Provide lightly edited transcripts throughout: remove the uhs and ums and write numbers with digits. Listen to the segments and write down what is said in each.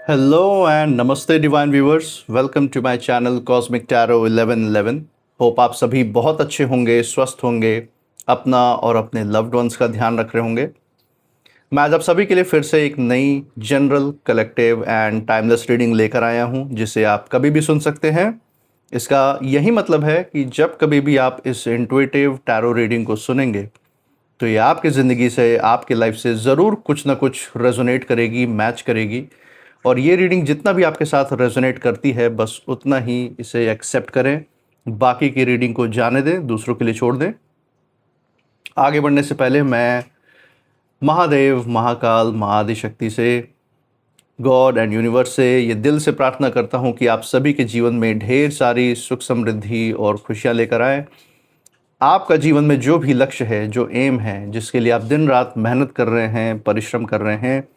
Hello and namaste divine viewers. Welcome to my channel Cosmic Tarot 1111. Hope आप सभी बहुत अच्छे होंगे, स्वस्थ होंगे, अपना और अपने लव्ड वंस का ध्यान रख रहे होंगे। मैं आज आप सभी के लिए फिर से एक नई general, collective and timeless reading लेकर आया हूं, जिसे आप कभी भी सुन सकते हैं। इसका यही मतलब है कि जब कभी भी आप इस इंट्यूटिव टैरो रीडिंग को सुनेंगे तो ये आपकी ज़िंदगी से, आपकी लाइफ से ज़रूर कुछ ना कुछ रेजोनेट करेगी, मैच करेगी। और ये रीडिंग जितना भी आपके साथ रेजोनेट करती है, बस उतना ही इसे एक्सेप्ट करें। बाकी की रीडिंग को जाने दें, दूसरों के लिए छोड़ दें। आगे बढ़ने से पहले मैं महादेव, महाकाल, महाआदिशक्ति से, गॉड एंड यूनिवर्स से ये दिल से प्रार्थना करता हूँ कि आप सभी के जीवन में ढेर सारी सुख, समृद्धि और खुशियाँ लेकर आएँ। आपका जीवन में जो भी लक्ष्य है, जो एम है, जिसके लिए आप दिन रात मेहनत कर रहे हैं, परिश्रम कर रहे हैं,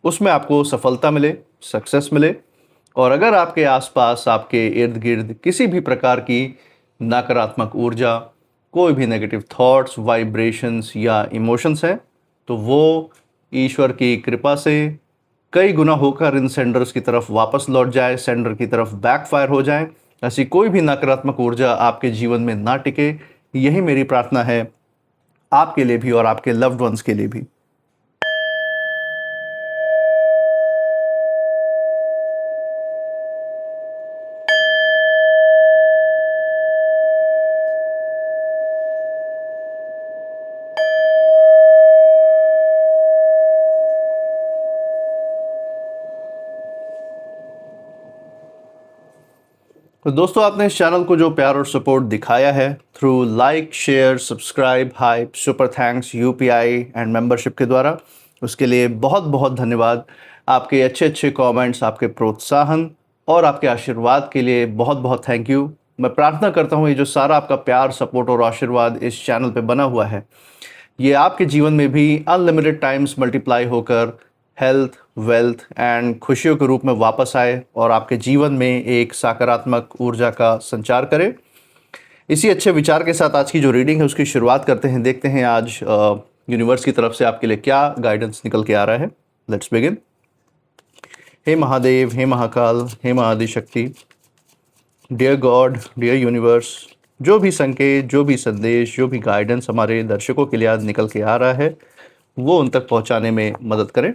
उसमें आपको सफलता मिले, सक्सेस मिले। और अगर आपके आसपास, आपके इर्द गिर्द किसी भी प्रकार की नकारात्मक ऊर्जा, कोई भी नेगेटिव थॉट्स, वाइब्रेशंस या इमोशंस हैं, तो वो ईश्वर की कृपा से कई गुना होकर इन सेंडर्स की तरफ वापस लौट जाए, सेंडर की तरफ बैकफायर हो जाए। ऐसी कोई भी नकारात्मक ऊर्जा आपके जीवन में ना टिके, यही मेरी प्रार्थना है आपके लिए भी और आपके लव्ड वंस के लिए भी। तो दोस्तों, आपने इस चैनल को जो प्यार और सपोर्ट दिखाया है through like, share, subscribe, hype, super thanks, UPI and membership के द्वारा, उसके लिए बहुत बहुत धन्यवाद। आपके अच्छे अच्छे कमेंट्स, आपके प्रोत्साहन और आपके आशीर्वाद के लिए बहुत बहुत थैंक यू। मैं प्रार्थना करता हूँ ये जो सारा आपका प्यार, सपोर्ट और आशीर्वाद इस चैनल पे बना हुआ है, ये आपके जीवन में भी अनलिमिटेड टाइम्स मल्टीप्लाई होकर हेल्थ, वेल्थ एंड खुशियों के रूप में वापस आए और आपके जीवन में एक सकारात्मक ऊर्जा का संचार करे। इसी अच्छे विचार के साथ आज की जो रीडिंग है उसकी शुरुआत करते हैं। देखते हैं आज यूनिवर्स की तरफ से आपके लिए क्या गाइडेंस निकल के आ रहा है। Let's begin. हे महादेव, हे महाकाल, हे Mahaadishakti, dear God, dear universe, जो भी संकेत, जो भी संदेश, जो भी गाइडेंस हमारे दर्शकों के लिए आज निकल के आ रहा है, वो उन तक पहुंचाने में मदद करें।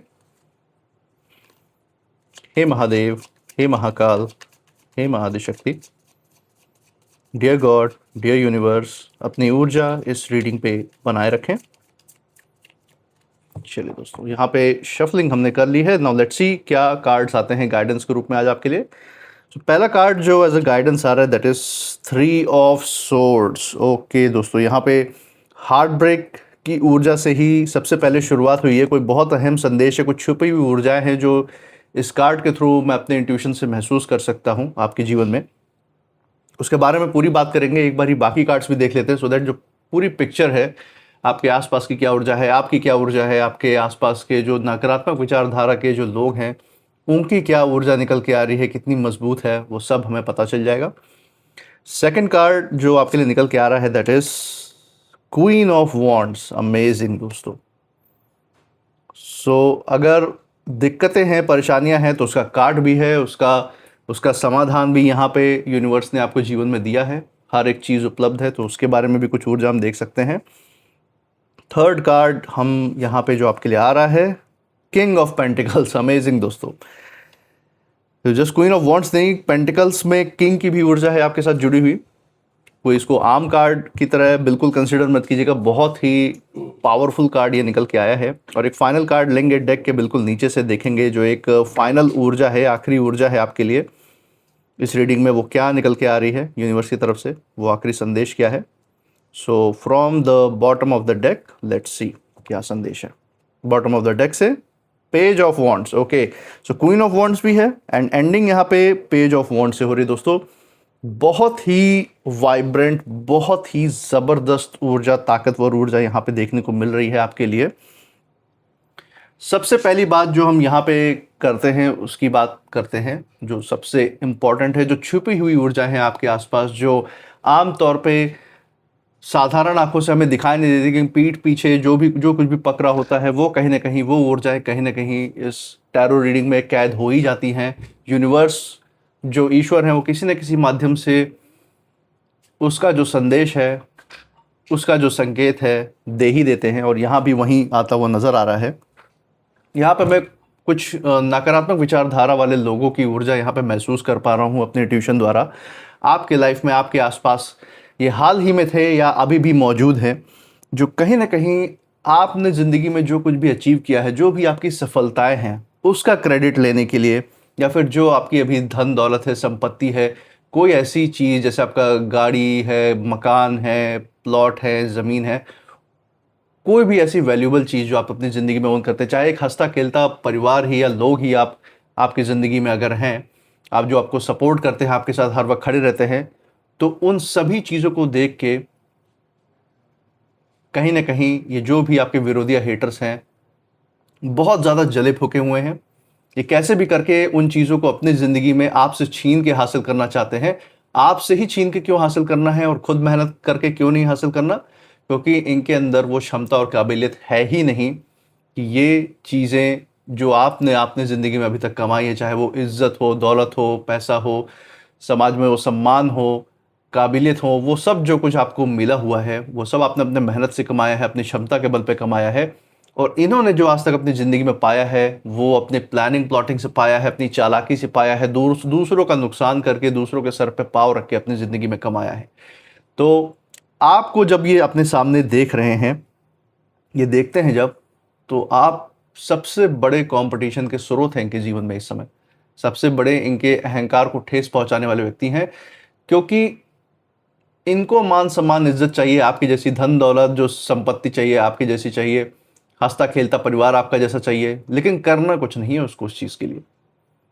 हे महादेव, हे महाकाल, हे Mahaadishakti, dear God, dear universe, अपनी ऊर्जा इस रीडिंग पे बनाए रखें। चलिए दोस्तों, यहाँ पे शफलिंग हमने कर ली है। नाउ लेट्स सी क्या कार्ड्स आते हैं गाइडेंस के रूप में आज आपके लिए। तो पहला कार्ड जो एज अ गाइडेंस आ रहा है that is 3 of swords. Okay दोस्तों, यहाँ पे हार्ट ब्रेक की ऊर्जा से ही सबसे पहले शुरुआत हुई है। कोई बहुत अहम संदेश है, कुछ छुपी हुई ऊर्जाएं हैं जो इस कार्ड के थ्रू मैं अपने इंट्यूशन से महसूस कर सकता हूँ आपके जीवन में। उसके बारे में पूरी बात करेंगे। एक बार ही बाकी कार्ड्स भी देख लेते हैं सो दैट जो पूरी पिक्चर है, आपके आसपास की क्या ऊर्जा है, आपकी क्या ऊर्जा है, आपके आसपास के जो नकारात्मक विचारधारा के जो लोग हैं उनकी क्या ऊर्जा निकल के आ रही है, कितनी मजबूत है, वो सब हमें पता चल जाएगा। सेकंड कार्ड जो आपके लिए निकल के आ रहा है that is queen of wands. Amazing दोस्तों। अगर दिक्कतें हैं, परेशानियां हैं, तो उसका कार्ड भी है, उसका समाधान भी यहाँ पे यूनिवर्स ने आपको जीवन में दिया है। हर एक चीज़ उपलब्ध है, तो उसके बारे में भी कुछ ऊर्जा हम देख सकते हैं। थर्ड कार्ड हम यहाँ पे जो आपके लिए आ रहा है, किंग ऑफ पेंटिकल्स। अमेजिंग दोस्तों। तो जस्ट क्वीन ऑफ वॉन्ड्स नहीं, पेंटिकल्स में किंग की भी ऊर्जा है आपके साथ जुड़ी हुई। कोई इसको आम कार्ड की तरह बिल्कुल कंसिडर मत कीजिएगा, बहुत ही पावरफुल कार्ड ये निकल के आया है। और एक फाइनल कार्ड लेंगे डेक के बिल्कुल नीचे से, देखेंगे जो एक फाइनल ऊर्जा है, आखिरी ऊर्जा है आपके लिए इस रीडिंग में, वो क्या निकल के आ रही है यूनिवर्स की तरफ से, वो आखिरी संदेश क्या है। So from the bottom of the deck let's see क्या संदेश है। बॉटम ऑफ द डेक से page of wands. Okay, so queen of wands भी है एंड एंडिंग यहाँ पे पेज ऑफ वॉन्ड्स से हो रही है दोस्तों। बहुत ही वाइब्रेंट, बहुत ही ज़बरदस्त ऊर्जा, ताकतवर ऊर्जा यहाँ पे देखने को मिल रही है आपके लिए। सबसे पहली बात जो हम यहाँ पे करते हैं उसकी बात करते हैं, जो सबसे इम्पॉर्टेंट है, जो छुपी हुई ऊर्जा है आपके आसपास, जो आम तौर पे साधारण आंखों से हमें दिखाई नहीं देती, कि पीठ पीछे जो कुछ भी पकड़ा होता है, वो कहीं ना कहीं वो ऊर्जाएं कहीं ना कहीं इस टैरो रीडिंग में कैद हो ही जाती हैं। यूनिवर्स जो ईश्वर है वो किसी न किसी माध्यम से उसका जो संदेश है, उसका जो संकेत है दे ही देते हैं, और यहाँ भी वहीं आता हुआ नज़र आ रहा है। यहाँ पे मैं कुछ नकारात्मक विचारधारा वाले लोगों की ऊर्जा यहाँ पे महसूस कर पा रहा हूँ अपने ट्यूशन द्वारा। आपके लाइफ में, आपके आसपास ये हाल ही में थे या अभी भी मौजूद हैं, जो कहीं ना कहीं आपने ज़िंदगी में जो कुछ भी अचीव किया है, जो भी आपकी सफलताएं हैं, उसका क्रेडिट लेने के लिए, या फिर जो आपकी अभी धन दौलत है, संपत्ति है, कोई ऐसी चीज़ जैसे आपका गाड़ी है, मकान है, प्लॉट है, ज़मीन है, कोई भी ऐसी वैल्यूएबल चीज़ जो आप अपनी ज़िंदगी में ओन करते हैं, चाहे एक हँसता खेलता परिवार ही या लोग ही आप आपकी ज़िंदगी में अगर हैं, आप जो आपको सपोर्ट करते हैं, आपके साथ हर वक्त खड़े रहते हैं, तो उन सभी चीज़ों को देख के कहीं ना कहीं ये जो भी आपके विरोधी या हेटर्स हैं बहुत ज़्यादा जले फूके हुए हैं। ये कैसे भी करके उन चीज़ों को अपनी ज़िंदगी में आपसे छीन के हासिल करना चाहते हैं। आपसे ही छीन के क्यों हासिल करना है और खुद मेहनत करके क्यों नहीं हासिल करना? क्योंकि इनके अंदर वो क्षमता और काबिलियत है ही नहीं कि ये चीज़ें जो आपने आपने ज़िंदगी में अभी तक कमाई है, चाहे वो इज़्ज़त हो, दौलत हो, पैसा हो, समाज में वो सम्मान हो, काबिलियत हो, वो सब जो कुछ आपको मिला हुआ है, वो सब आपने अपने मेहनत से कमाया है, अपनी क्षमता के बल पे कमाया है। और इन्होंने जो आज तक अपनी ज़िंदगी में पाया है, वो अपने प्लानिंग प्लॉटिंग से पाया है, अपनी चालाकी से पाया है, दूसरों का नुकसान करके, दूसरों के सर पे पाँव रख के अपनी ज़िंदगी में कमाया है। तो आपको जब ये अपने सामने देख रहे हैं, ये देखते हैं जब, तो आप सबसे बड़े कंपटीशन के स्रोत हैं इनके जीवन में इस समय। सबसे बड़े इनके अहंकार को ठेस पहुंचाने वाले व्यक्ति हैं, क्योंकि इनको मान सम्मान इज्जत चाहिए, आपकी जैसी धन दौलत जो संपत्ति चाहिए आपकी जैसी चाहिए, हंसता खेलता परिवार आपका जैसा चाहिए, लेकिन करना कुछ नहीं है उसको उस चीज़ के लिए।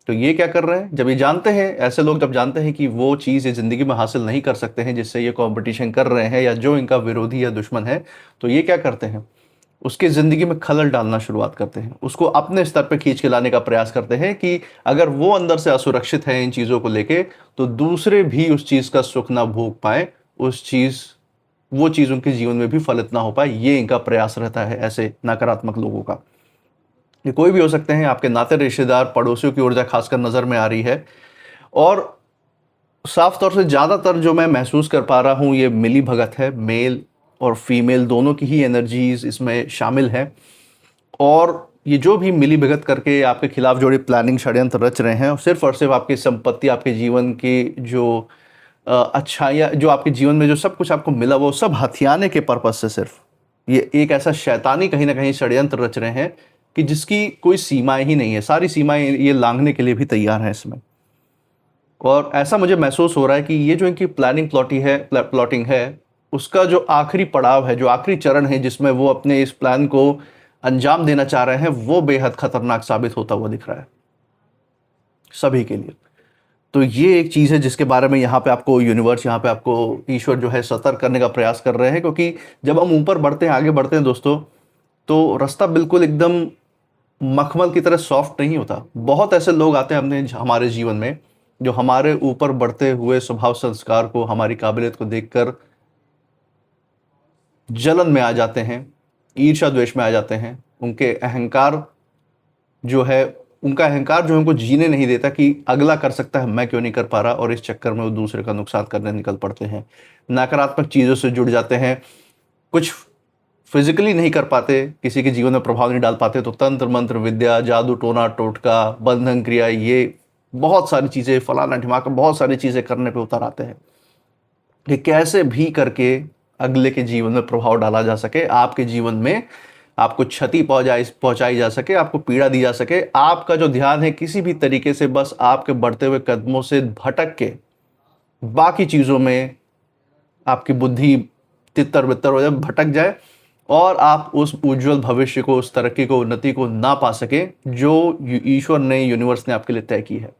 तो ये क्या कर रहे हैं, जब ये जानते हैं, ऐसे लोग जब जानते हैं कि वो चीज़ ये ज़िंदगी में हासिल नहीं कर सकते हैं जिससे ये कंपटीशन कर रहे हैं, या जो इनका विरोधी या दुश्मन है, तो ये क्या करते हैं, उसकी ज़िंदगी में खलल डालना शुरुआत करते हैं, उसको अपने स्तर पे खींच के लाने का प्रयास करते हैं कि अगर वो अंदर से असुरक्षित है इन चीज़ों को लेके, तो दूसरे भी उस चीज़ का सुख ना भोग पाए, वो चीज़ उनके जीवन में भी फलित ना हो पाए। ये इनका प्रयास रहता है ऐसे नकारात्मक लोगों का। ये कोई भी हो सकते हैं, आपके नाते रिश्तेदार, पड़ोसियों की ऊर्जा खासकर नज़र में आ रही है। और साफ तौर से ज़्यादातर जो मैं महसूस कर पा रहा हूँ, ये मिली भगत है, मेल और फीमेल दोनों की ही एनर्जीज इसमें शामिल है। और ये जो भी मिली भगत करके आपके खिलाफ जो प्लानिंग षड्यंत्र रच रहे हैं, और सिर्फ आपकी संपत्ति, आपके जीवन की जो अच्छाइयाँ, जो आपके जीवन में जो सब कुछ आपको मिला, वो सब हथियाने के पर्पज से सिर्फ ये एक ऐसा शैतानी कहीं ना कहीं षड्यंत्र रच रहे हैं कि जिसकी कोई सीमाएं ही नहीं है। सारी सीमाएं ये लांघने के लिए भी तैयार हैं इसमें। और ऐसा मुझे महसूस हो रहा है कि ये जो इनकी प्लॉटिंग है, उसका जो आखिरी पड़ाव है, जो आखिरी चरण है जिसमें वो अपने इस प्लान को अंजाम देना चाह रहे हैं, वो बेहद खतरनाक साबित होता हुआ दिख रहा है सभी के लिए। तो ये एक चीज़ है जिसके बारे में यहाँ पे आपको यूनिवर्स, यहाँ पे आपको ईश्वर जो है सतर्क करने का प्रयास कर रहे हैं। क्योंकि जब हम ऊपर बढ़ते हैं, आगे बढ़ते हैं दोस्तों, तो रास्ता बिल्कुल एकदम मखमल की तरह सॉफ्ट नहीं होता। बहुत ऐसे लोग आते हैं हमारे जीवन में, जो हमारे ऊपर बढ़ते हुए स्वभाव संस्कार को, हमारी काबिलियत को देखकर जलन में आ जाते हैं, ईर्ष्या द्वेष में आ जाते हैं। उनका अहंकार जो है उनको जीने नहीं देता कि अगला कर सकता है, मैं क्यों नहीं कर पा रहा, और इस चक्कर में वो दूसरे का नुकसान करने निकल पड़ते हैं, नकारात्मक चीज़ों से जुड़ जाते हैं। कुछ फिजिकली नहीं कर पाते, किसी के जीवन में प्रभाव नहीं डाल पाते, तो तंत्र मंत्र विद्या, जादू टोना टोटका, बंधन क्रिया, ये बहुत सारी चीज़ें, फलाना ढिमाका, बहुत सारी चीज़ें करने पे उतर आते हैं कि कैसे भी करके अगले के जीवन में प्रभाव डाला जा सके, आपके जीवन में आपको क्षति पहुंचाई जा सके, आपको पीड़ा दी जा सके। आपका जो ध्यान है किसी भी तरीके से बस आपके बढ़ते हुए कदमों से भटक के बाकी चीज़ों में आपकी बुद्धि तितर बितर हो जाए, भटक जाए, और आप उस उज्जवल भविष्य को, उस तरक्की को, उन्नति को ना पा सके जो ईश्वर ने, यूनिवर्स ने आपके लिए तय की है।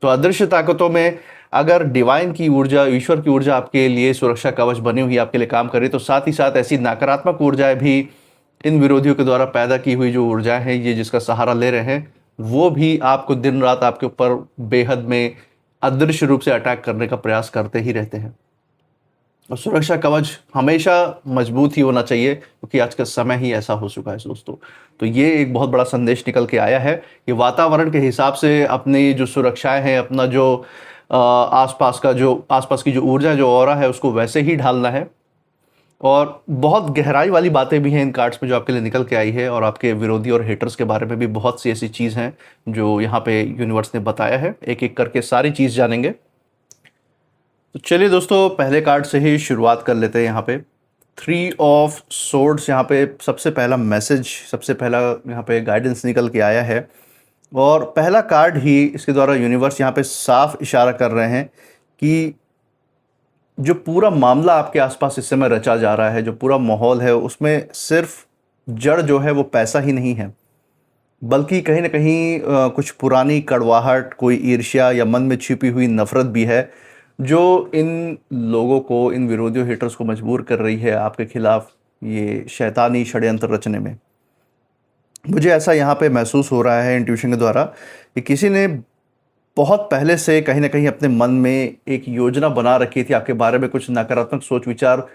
तो अदृश्य ताकतों में अगर डिवाइन की ऊर्जा, ईश्वर की ऊर्जा आपके लिए सुरक्षा कवच बनी हुई आपके लिए काम करे, तो साथ ही साथ ऐसी नकारात्मक ऊर्जाएं भी, इन विरोधियों के द्वारा पैदा की हुई जो ऊर्जाएं हैं, ये जिसका सहारा ले रहे हैं, वो भी आपको दिन रात आपके ऊपर बेहद में अदृश्य रूप से अटैक करने का प्रयास करते ही रहते हैं। और सुरक्षा कवच हमेशा मजबूत ही होना चाहिए, क्योंकि आज का समय ही ऐसा हो चुका है दोस्तों। तो ये एक बहुत बड़ा संदेश निकल के आया है कि वातावरण के हिसाब से अपनी जो सुरक्षाएं हैं, अपना जो आसपास की जो ऊर्जा, जो ऑरा है, उसको वैसे ही ढालना है। और बहुत गहराई वाली बातें भी हैं इन कार्ड्स में जो आपके लिए निकल के आई है, और आपके विरोधी और हेटर्स के बारे में भी बहुत सी ऐसी चीज़ हैं जो यहाँ पे यूनिवर्स ने बताया है। एक एक करके सारी चीज़ जानेंगे। तो चलिए दोस्तों, पहले कार्ड से ही शुरुआत कर लेते हैं। यहाँ पे 3 ऑफ सोर्ड्स, यहाँ पे सबसे पहला मैसेज, सबसे पहला यहाँ पे गाइडेंस निकल के आया है। और पहला कार्ड ही इसके द्वारा यूनिवर्स यहाँ पे साफ इशारा कर रहे हैं कि जो पूरा मामला आपके आसपास इस समय रचा जा रहा है, जो पूरा माहौल है, उसमें सिर्फ जड़ जो है वो पैसा ही नहीं है, बल्कि कहीं ना कहीं कुछ पुरानी कड़वाहट, कोई ईर्ष्या या मन में छिपी हुई नफरत भी है, जो इन लोगों को, इन विरोधियों, हेटर्स को मजबूर कर रही है आपके खिलाफ ये शैतानी षड्यंत्र रचने में। मुझे ऐसा यहाँ पे महसूस हो रहा है इंट्यूशन के द्वारा कि किसी ने बहुत पहले से कहीं ना कहीं अपने मन में एक योजना बना रखी थी आपके बारे में, कुछ नकारात्मक सोच विचार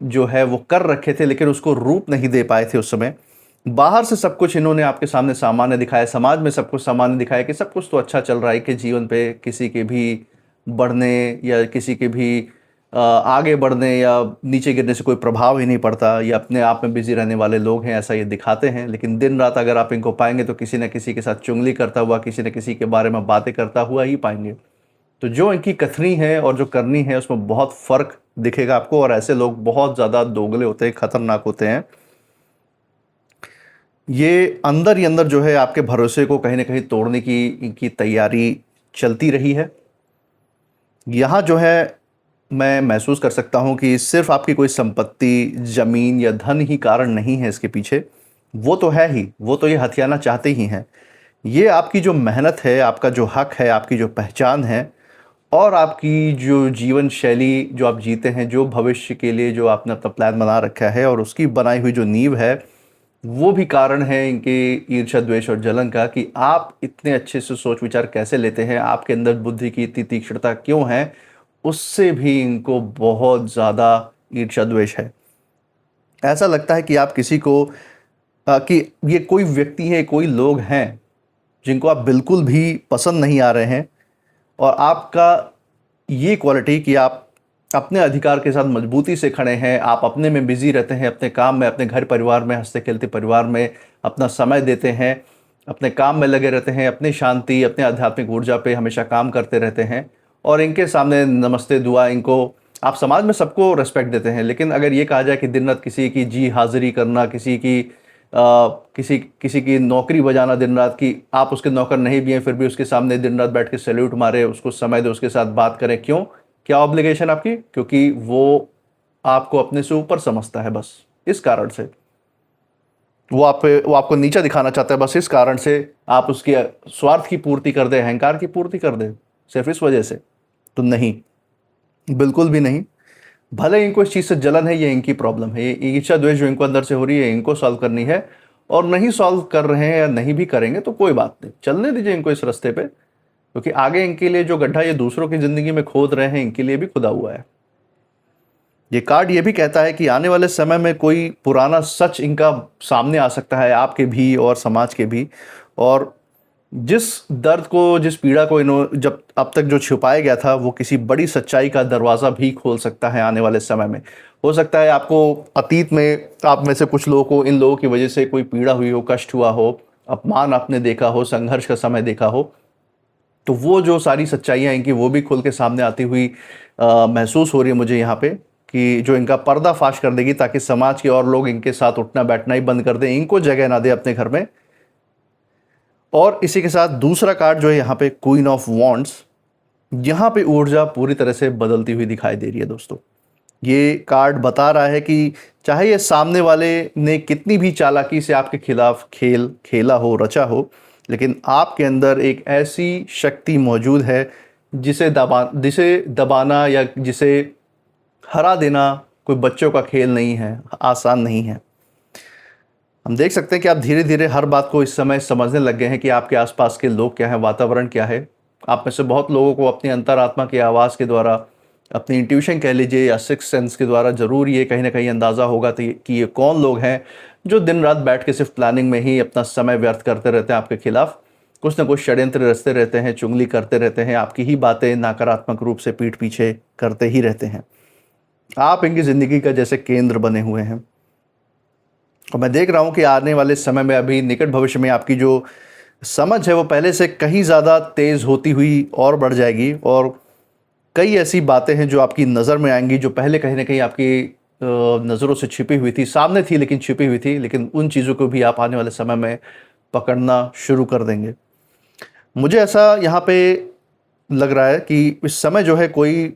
जो है वो कर रखे थे, लेकिन उसको रूप नहीं दे पाए थे उस समय। बाहर से सब कुछ इन्होंने आपके सामने सामान्य दिखाया, समाज में सब कुछ सामान्य दिखाया कि सब कुछ तो अच्छा चल रहा है, कि जीवन पे किसी के भी बढ़ने या किसी के भी आगे बढ़ने या नीचे गिरने से कोई प्रभाव ही नहीं पड़ता, ये अपने आप में बिजी रहने वाले लोग हैं, ऐसा ये दिखाते हैं। लेकिन दिन रात अगर आप इनको पाएंगे तो किसी न किसी के साथ चुगली करता हुआ, किसी न किसी के बारे में बातें करता हुआ ही पाएंगे। तो जो इनकी कथनी है और जो करनी है, उसमें बहुत फ़र्क दिखेगा आपको। और ऐसे लोग बहुत ज़्यादा दोगले होते हैं, ख़तरनाक होते हैं। ये अंदर ही अंदर जो है आपके भरोसे को कहीं ना कहीं तोड़ने की इनकी तैयारी चलती रही है। यहाँ जो है मैं महसूस कर सकता हूँ कि सिर्फ आपकी कोई संपत्ति, ज़मीन या धन ही कारण नहीं है इसके पीछे। वो तो है ही, वो तो ये हथियाना चाहते ही हैं। ये आपकी जो मेहनत है, आपका जो हक है, आपकी जो पहचान है, और आपकी जो जीवन शैली जो आप जीते हैं, जो भविष्य के लिए जो आपने अपना प्लान बना रखा है, और उसकी बनाई हुई जो नींव है, वो भी कारण है इनके ईर्ष्या, द्वेष और जलन का, कि आप इतने अच्छे से सोच विचार कैसे लेते हैं, आपके अंदर बुद्धि की इतनी तीक्ष्णता क्यों है, उससे भी इनको बहुत ज़्यादा ईर्ष्या द्वेष है। ऐसा लगता है कि आप किसी को कि ये कोई व्यक्ति है, कोई लोग हैं जिनको आप बिल्कुल भी पसंद नहीं आ रहे हैं, और आपका ये क्वालिटी कि आप अपने अधिकार के साथ मजबूती से खड़े हैं, आप अपने में बिजी रहते हैं, अपने काम में, अपने घर परिवार में, हंसते खेलते परिवार में अपना समय देते हैं, अपने काम में लगे रहते हैं, अपनी शांति, अपने आध्यात्मिक ऊर्जा पे हमेशा काम करते रहते हैं। और इनके सामने नमस्ते दुआ, इनको आप समाज में सबको रेस्पेक्ट देते हैं। लेकिन अगर ये कहा जाए कि दिन रात किसी की जी हाजिरी करना, किसी की नौकरी बजाना दिन रात, की आप उसके नौकर नहीं भी हैं फिर भी उसके सामने दिन रात बैठ के सैल्यूट मारे, उसको समय दे, उसके साथ बात करें, क्यों? क्या ऑब्लिगेशन आपकी? क्योंकि वो आपको अपने से ऊपर समझता है, बस इस कारण से वो आपको नीचा दिखाना चाहता है, बस इस कारण से आप उसके स्वार्थ की पूर्ति कर दे, अहंकार की पूर्ति कर दे, सिर्फ इस वजह से। तो नहीं, बिल्कुल भी नहीं। भले इनको इस चीज़ से जलन है, ये इनकी प्रॉब्लम है, ये ईर्ष्या द्वेष जो इनको अंदर से हो रही है, इनको सॉल्व करनी है। और नहीं सॉल्व कर रहे हैं या नहीं भी करेंगे तो कोई बात नहीं, चलने दीजिए इनको इस रास्ते पे, क्योंकि आगे इनके लिए जो गड्ढा ये दूसरों की ज़िंदगी में खोद रहे हैं, इनके लिए भी खुदा हुआ है। ये कार्ड ये भी कहता है कि आने वाले समय में कोई पुराना सच इनका सामने आ सकता है, आपके भी और समाज के भी। और जिस दर्द को, जिस पीड़ा को इन्होंने जब अब तक जो छुपाया गया था, वो किसी बड़ी सच्चाई का दरवाज़ा भी खोल सकता है आने वाले समय में। हो सकता है आपको अतीत में, आप में से कुछ लोगों को इन लोगों की वजह से कोई पीड़ा हुई हो, कष्ट हुआ हो, अपमान आपने देखा हो, संघर्ष का समय देखा हो, तो वो जो सारी सच्चाइयाँ इनकी वो भी खुल के सामने आती हुई महसूस हो रही है मुझे यहाँ पे, कि जो इनका पर्दाफाश कर देगी, ताकि समाज के और लोग इनके साथ उठना बैठना ही बंद कर दें, इनको जगह ना दे अपने घर में। और इसी के साथ दूसरा कार्ड जो है यहाँ पे क्वीन ऑफ वॉन्ड्स, यहाँ पे ऊर्जा पूरी तरह से बदलती हुई दिखाई दे रही है दोस्तों। ये कार्ड बता रहा है कि चाहे ये सामने वाले ने कितनी भी चालाकी से आपके खिलाफ खेल खेला हो, रचा हो, लेकिन आपके अंदर एक ऐसी शक्ति मौजूद है जिसे दबाना या जिसे हरा देना कोई बच्चों का खेल नहीं है, आसान नहीं है। हम देख सकते हैं कि आप धीरे धीरे हर बात को इस समय समझने लग गए हैं कि आपके आसपास के लोग क्या हैं, वातावरण क्या है। आप में से बहुत लोगों को अपनी अंतरात्मा की आवाज़ के द्वारा अपनी इंट्यूशन कह लीजिए या सिक्स सेंस के द्वारा ज़रूर ये कहीं ना कहीं अंदाज़ा होगा कि ये कौन लोग हैं जो दिन रात बैठ के सिर्फ प्लानिंग में ही अपना समय व्यर्थ करते रहते हैं आपके खिलाफ, कुछ ना कुछ षड्यंत्र रचते रहते हैं, चुगली करते रहते हैं, आपकी ही बातें नकारात्मक रूप से पीठ पीछे करते ही रहते हैं। आप इनकी ज़िंदगी का जैसे केंद्र बने हुए हैं। और मैं देख रहा हूँ कि आने वाले समय में, अभी निकट भविष्य में, आपकी जो समझ है वो पहले से कहीं ज़्यादा तेज़ होती हुई और बढ़ जाएगी। और कई ऐसी बातें हैं जो आपकी नज़र में आएंगी जो पहले कहीं ना कहीं आपकी नज़रों से छिपी हुई थी, सामने थी लेकिन छिपी हुई थी, लेकिन उन चीज़ों को भी आप आने वाले समय में पकड़ना शुरू कर देंगे। मुझे ऐसा यहाँ पे लग रहा है कि इस समय जो है कोई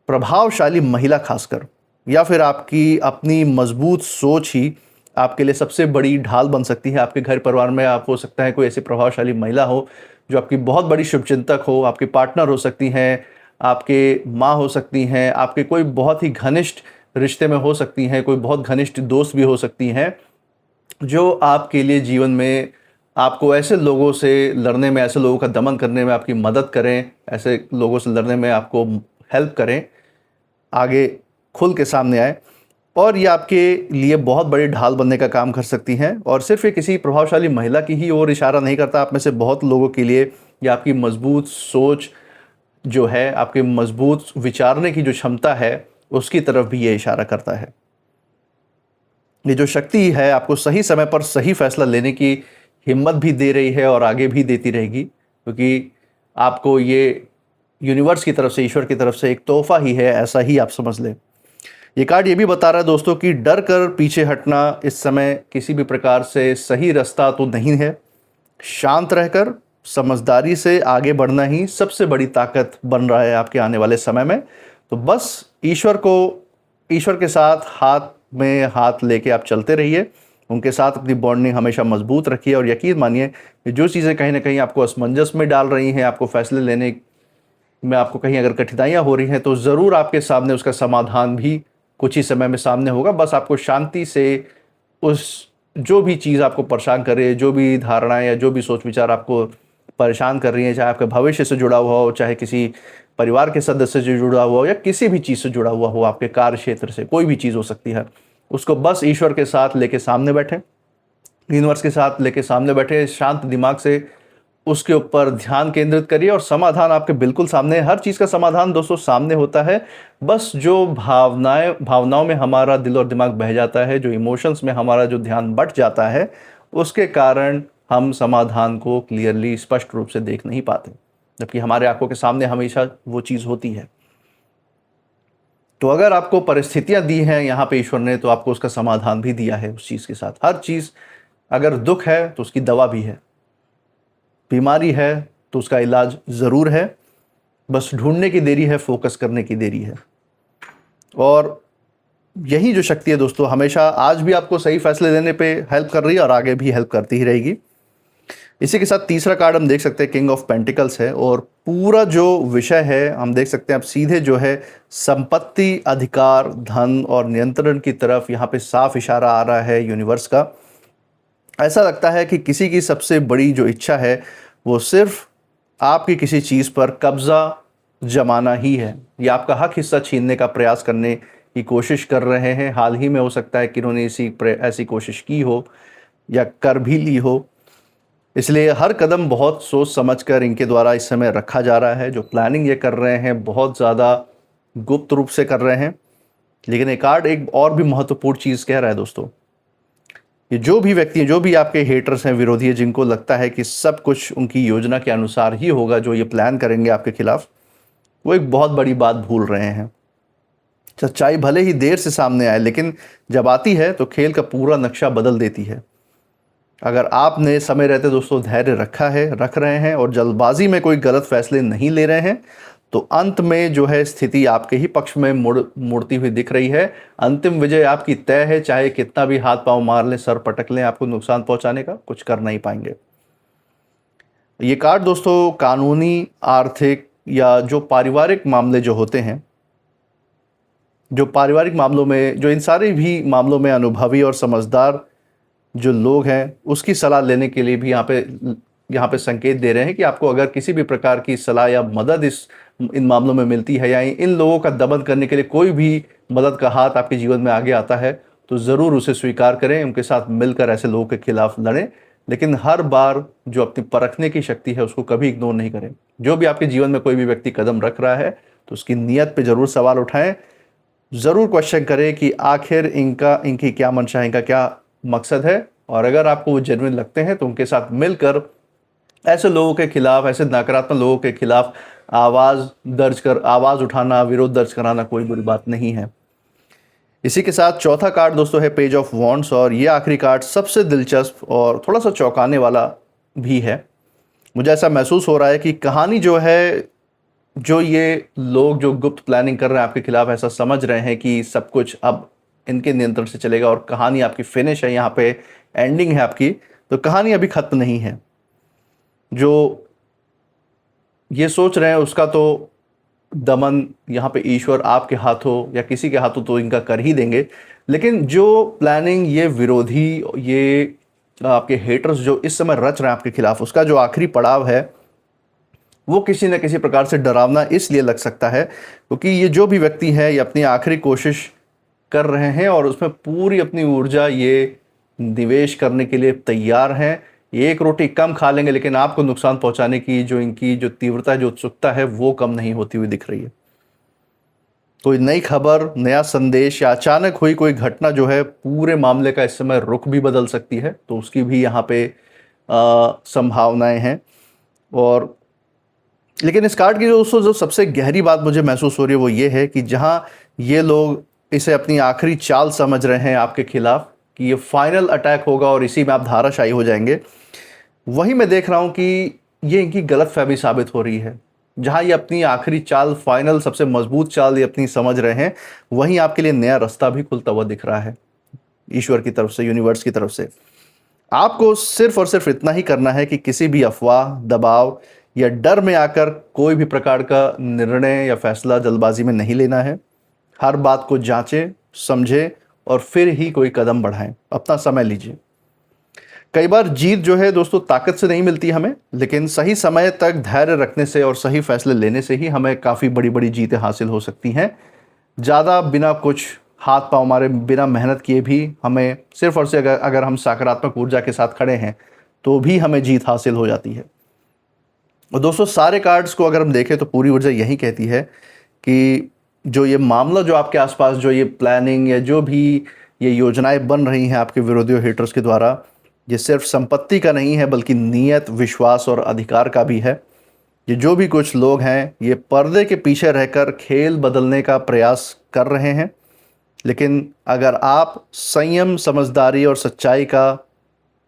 प्रभावशाली महिला खासकर, या फिर आपकी अपनी मजबूत सोच ही आपके लिए सबसे बड़ी ढाल बन सकती है। आपके घर परिवार में आप हो सकता है कोई ऐसी प्रभावशाली महिला हो जो आपकी बहुत बड़ी शुभचिंतक हो, आपकी पार्टनर हो सकती हैं, आपके माँ हो सकती हैं, आपके कोई बहुत ही घनिष्ठ रिश्ते में हो सकती हैं, कोई बहुत घनिष्ठ दोस्त भी हो सकती हैं, जो आपके लिए जीवन में आपको ऐसे लोगों से लड़ने में, ऐसे लोगों का दमन करने में आपकी मदद करें, ऐसे लोगों से लड़ने में आपको हेल्प करें, आगे खुल के सामने आए। और ये आपके लिए बहुत बड़ी ढाल बनने का काम कर सकती हैं। और सिर्फ ये किसी प्रभावशाली महिला की ही ओर इशारा नहीं करता, आप में से बहुत लोगों के लिए ये आपकी मजबूत सोच जो है, आपके मजबूत विचारने की जो क्षमता है, उसकी तरफ भी ये इशारा करता है। ये जो शक्ति है आपको सही समय पर सही फैसला लेने की हिम्मत भी दे रही है और आगे भी देती रहेगी, क्योंकि आपको ये यूनिवर्स की तरफ से, ईश्वर की तरफ से एक तोहफा ही है, ऐसा ही आप समझ लें। ये कार्ड ये भी बता रहा है दोस्तों कि डर कर पीछे हटना इस समय किसी भी प्रकार से सही रास्ता तो नहीं है। शांत रहकर समझदारी से आगे बढ़ना ही सबसे बड़ी ताकत बन रहा है आपके आने वाले समय में। तो बस ईश्वर के साथ हाथ में हाथ लेके आप चलते रहिए, उनके साथ अपनी बॉन्डिंग हमेशा मजबूत रखिए। और यकीन मानिए कि जो चीज़ें कहीं ना कहीं आपको असमंजस में डाल रही हैं, आपको फैसले लेने में आपको कहीं अगर कठिनाइयाँ हो रही हैं, तो ज़रूर आपके सामने उसका समाधान भी कुछ ही समय में सामने होगा। बस आपको शांति से उस जो भी चीज़ आपको परेशान कर रही है, जो भी धारणाएं या जो भी सोच विचार आपको परेशान कर रही हैं, चाहे आपके भविष्य से जुड़ा हुआ हो, चाहे किसी परिवार के सदस्य से जुड़ा हुआ हो, या किसी भी चीज़ से जुड़ा हुआ हो, आपके कार्य क्षेत्र से कोई भी चीज़ हो सकती है, उसको बस ईश्वर के साथ लेके सामने बैठे, यूनिवर्स के साथ लेके सामने बैठे, शांत दिमाग से उसके ऊपर ध्यान केंद्रित करिए और समाधान आपके बिल्कुल सामने है। हर चीज़ का समाधान दोस्तों सामने होता है। बस जो भावनाओं में हमारा दिल और दिमाग बह जाता है, जो इमोशंस में हमारा जो ध्यान बट जाता है, उसके कारण हम समाधान को क्लियरली, स्पष्ट रूप से देख नहीं पाते, जबकि हमारे आंखों के सामने हमेशा वो चीज़ होती है। तो अगर आपको परिस्थितियां दी हैं यहाँ पे ईश्वर ने, तो आपको उसका समाधान भी दिया है उस चीज़ के साथ। हर चीज़, अगर दुख है तो उसकी दवा भी है, बीमारी है तो उसका इलाज ज़रूर है, बस ढूंढने की देरी है, फोकस करने की देरी है। और यही जो शक्ति है दोस्तों, हमेशा आज भी आपको सही फैसले लेने पे हेल्प कर रही है और आगे भी हेल्प करती ही रहेगी। इसी के साथ तीसरा कार्ड हम देख सकते हैं, किंग ऑफ पेंटिकल्स है। और पूरा जो विषय है हम देख सकते हैं, आप सीधे जो है संपत्ति, अधिकार, धन और नियंत्रण की तरफ यहाँ पे साफ इशारा आ रहा है यूनिवर्स का। ऐसा लगता है कि किसी की सबसे बड़ी जो इच्छा है वो सिर्फ आपकी किसी चीज़ पर कब्ज़ा जमाना ही है, या आपका हक हिस्सा छीनने का प्रयास करने की कोशिश कर रहे हैं। हाल ही में हो सकता है कि इन्होंने ऐसी कोशिश की हो या कर भी ली हो, इसलिए हर कदम बहुत सोच समझ कर इनके द्वारा इस समय रखा जा रहा है। जो प्लानिंग ये कर रहे हैं बहुत ज़्यादा गुप्त रूप से कर रहे हैं। लेकिन ये कार्ड एक और भी महत्वपूर्ण चीज़ कह रहा है दोस्तों, ये जो भी व्यक्ति हैं, जो भी आपके हेटर्स हैं, विरोधी हैं, जिनको लगता है कि सब कुछ उनकी योजना के अनुसार ही होगा, जो ये प्लान करेंगे आपके खिलाफ, वो एक बहुत बड़ी बात भूल रहे हैं। सच्चाई भले ही देर से सामने आए, लेकिन जब आती है तो खेल का पूरा नक्शा बदल देती है। अगर आपने समय रहते दोस्तों धैर्य रख रहे हैं और जल्दबाजी में कोई गलत फैसले नहीं ले रहे हैं, तो अंत में जो है स्थिति आपके ही पक्ष में मुड़ती हुई दिख रही है। अंतिम विजय आपकी तय है, चाहे कितना भी हाथ पांव मार लें, सर पटक लें, आपको नुकसान पहुंचाने का कुछ कर नहीं पाएंगे। ये कार्ड दोस्तों कानूनी, आर्थिक या जो पारिवारिक मामले जो होते हैं, जो पारिवारिक मामलों में, जो इन सारे भी मामलों में अनुभवी और समझदार जो लोग हैं, उसकी सलाह लेने के लिए भी यहाँ पे संकेत दे रहे हैं कि आपको अगर किसी भी प्रकार की सलाह या मदद इस इन मामलों में मिलती है या इन लोगों का दमन करने के लिए कोई भी मदद का हाथ आपके जीवन में आगे आता है, तो ज़रूर उसे स्वीकार करें, उनके साथ मिलकर ऐसे लोगों के खिलाफ लड़ें। लेकिन हर बार जो अपनी परखने की शक्ति है उसको कभी इग्नोर नहीं करें। जो भी आपके जीवन में कोई भी व्यक्ति कदम रख रहा है तो उसकी नीयत पे ज़रूर सवाल उठाएं, ज़रूर क्वेश्चन करें कि आखिर इनकी क्या मंशा है, इनका क्या मकसद है। और अगर आपको वो जेन्युइन लगते हैं तो उनके साथ मिलकर ऐसे लोगों के खिलाफ, ऐसे नकारात्मक लोगों के खिलाफ आवाज़ उठाना, विरोध दर्ज कराना कोई बुरी बात नहीं है। इसी के साथ चौथा कार्ड दोस्तों है पेज ऑफ वॉन्ड्स, और ये आखिरी कार्ड सबसे दिलचस्प और थोड़ा सा चौंकाने वाला भी है। मुझे ऐसा महसूस हो रहा है कि कहानी जो है, जो ये लोग जो गुप्त प्लानिंग कर रहे हैं आपके खिलाफ, ऐसा समझ रहे हैं कि सब कुछ अब इनके नियंत्रण से चलेगा और कहानी आपकी फिनिश है, यहाँ पे एंडिंग है आपकी, तो कहानी अभी खत्म नहीं है। जो ये सोच रहे हैं उसका तो दमन यहाँ पे ईश्वर आपके हाथों या किसी के हाथों तो इनका कर ही देंगे, लेकिन जो प्लानिंग ये विरोधी, ये आपके हेटर्स जो इस समय रच रहे हैं आपके खिलाफ, उसका जो आखिरी पड़ाव है वो किसी न किसी प्रकार से डरावना इसलिए लग सकता है क्योंकि ये जो भी व्यक्ति है ये अपनी आखिरी कोशिश कर रहे हैं और उसमें पूरी अपनी ऊर्जा ये निवेश करने के लिए तैयार हैं। ये एक रोटी कम खा लेंगे लेकिन आपको नुकसान पहुंचाने की जो इनकी जो तीव्रता, जो उत्सुकता है वो कम नहीं होती हुई दिख रही है। कोई नई खबर, नया संदेश या अचानक हुई कोई घटना जो है पूरे मामले का इस समय रुख भी बदल सकती है, तो उसकी भी यहाँ पे संभावनाएं हैं। और लेकिन इस कार्ड की जो सबसे गहरी बात मुझे महसूस हो रही है वो ये है कि जहाँ ये लोग इसे अपनी आखिरी चाल समझ रहे हैं आपके खिलाफ कि ये फाइनल अटैक होगा और इसी में आप धाराशायी हो जाएंगे, वहीं मैं देख रहा हूँ कि ये इनकी गलतफहमी साबित हो रही है। जहाँ ये अपनी आखिरी चाल, फाइनल सबसे मजबूत चाल ये अपनी समझ रहे हैं, वहीं आपके लिए नया रास्ता भी खुलता हुआ दिख रहा है ईश्वर की तरफ से, यूनिवर्स की तरफ से। आपको सिर्फ और सिर्फ इतना ही करना है कि किसी भी अफवाह, दबाव या डर में आकर कोई भी प्रकार का निर्णय या फैसला जल्दबाजी में नहीं लेना है। हर बात को जांचें, समझें और फिर ही कोई कदम बढ़ाएं। अपना समय लीजिए। कई बार जीत जो है दोस्तों ताकत से नहीं मिलती हमें, लेकिन सही समय तक धैर्य रखने से और सही फैसले लेने से ही हमें काफ़ी बड़ी बड़ी जीतें हासिल हो सकती हैं। ज़्यादा बिना कुछ हाथ पाँव मारे, बिना मेहनत किए भी हमें सिर्फ और सिर्फ अगर हम सकारात्मक ऊर्जा के साथ खड़े हैं तो भी हमें जीत हासिल हो जाती है। और दोस्तों सारे कार्ड्स को अगर हम देखें तो पूरी ऊर्जा यही कहती है कि जो ये मामला जो आपके आसपास, जो ये प्लानिंग या जो भी ये योजनाएं बन रही हैं आपके विरोधियों, हेटर्स के द्वारा, ये सिर्फ संपत्ति का नहीं है बल्कि नीयत, विश्वास और अधिकार का भी है। ये जो भी कुछ लोग हैं ये पर्दे के पीछे रहकर खेल बदलने का प्रयास कर रहे हैं, लेकिन अगर आप संयम, समझदारी और सच्चाई का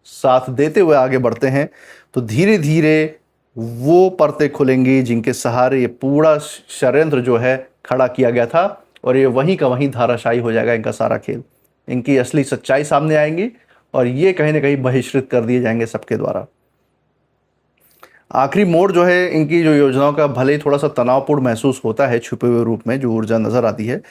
साथ देते हुए आगे बढ़ते हैं तो धीरे धीरे वो परतें खुलेंगी जिनके सहारे ये पूरा षड्यंत्र जो है खड़ा किया गया था, और ये वहीं का वहीं धाराशायी हो जाएगा इनका सारा खेल। इनकी असली सच्चाई सामने आएंगी और ये कहीं ना कहीं बहिष्कृत कर दिए जाएंगे सबके द्वारा। आखिरी मोड़ जो है इनकी जो योजनाओं का, भले ही थोड़ा सा तनावपूर्ण महसूस होता है छुपे हुए रूप में जो ऊर्जा नज़र आती है,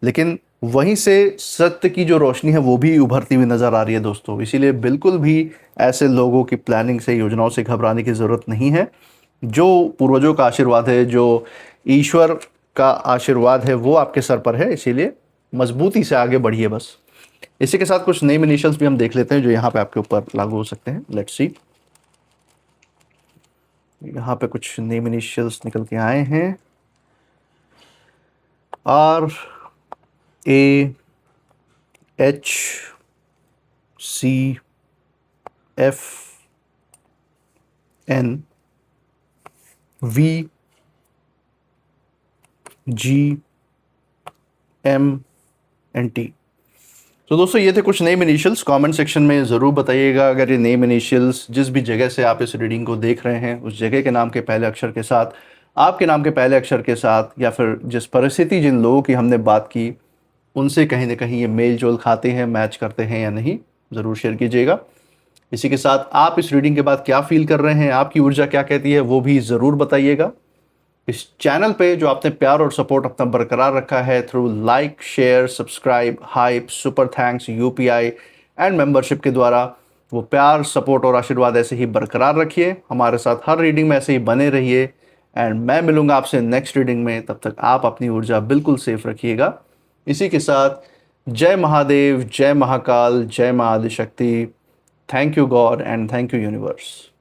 लेकिन वहीं से सत्य की जो रोशनी है वो भी उभरती हुई नज़र आ रही है दोस्तों। इसीलिए बिल्कुल भी ऐसे लोगों की प्लानिंग से, योजनाओं से घबराने की ज़रूरत नहीं है। जो पूर्वजों का आशीर्वाद है, जो ईश्वर का आशीर्वाद है वो आपके सर पर है, इसीलिए मजबूती से आगे बढ़िए बस। इसी के साथ कुछ नेम इनिशियल्स भी हम देख लेते हैं जो यहाँ पे आपके ऊपर लागू हो सकते हैं। लेट्स सी, यहाँ पे कुछ नेम इनिशियल्स निकल के आए हैं। RAHCFNVGMNT। तो दोस्तों ये थे कुछ नेम इनिशियल्स। कमेंट सेक्शन में ज़रूर बताइएगा अगर ये नेम इनिशियल्स जिस भी जगह से आप इस रीडिंग को देख रहे हैं उस जगह के नाम के पहले अक्षर के साथ, आपके नाम के पहले अक्षर के साथ, या फिर जिस परिस्थिति, जिन लोगों की हमने बात की उनसे कहीं ना कहीं ये मेल जोल खाते हैं, मैच करते हैं या नहीं, ज़रूर शेयर कीजिएगा। इसी के साथ आप इस रीडिंग के बाद क्या फील कर रहे हैं, आपकी ऊर्जा क्या कहती है वो भी ज़रूर बताइएगा। इस चैनल पे जो आपने प्यार और सपोर्ट अपना बरकरार रखा है through like, share, subscribe, hype, super thanks, UPI and membership के द्वारा, वो प्यार, सपोर्ट और आशीर्वाद ऐसे ही बरकरार रखिए। हमारे साथ हर रीडिंग में ऐसे ही बने रहिए। एंड मैं मिलूंगा आपसे नेक्स्ट रीडिंग में। तब तक आप अपनी ऊर्जा बिल्कुल सेफ रखिएगा। इसी के साथ जय महादेव, जय महाकाल, जय माँ Adishakti. Thank you God and thank you universe.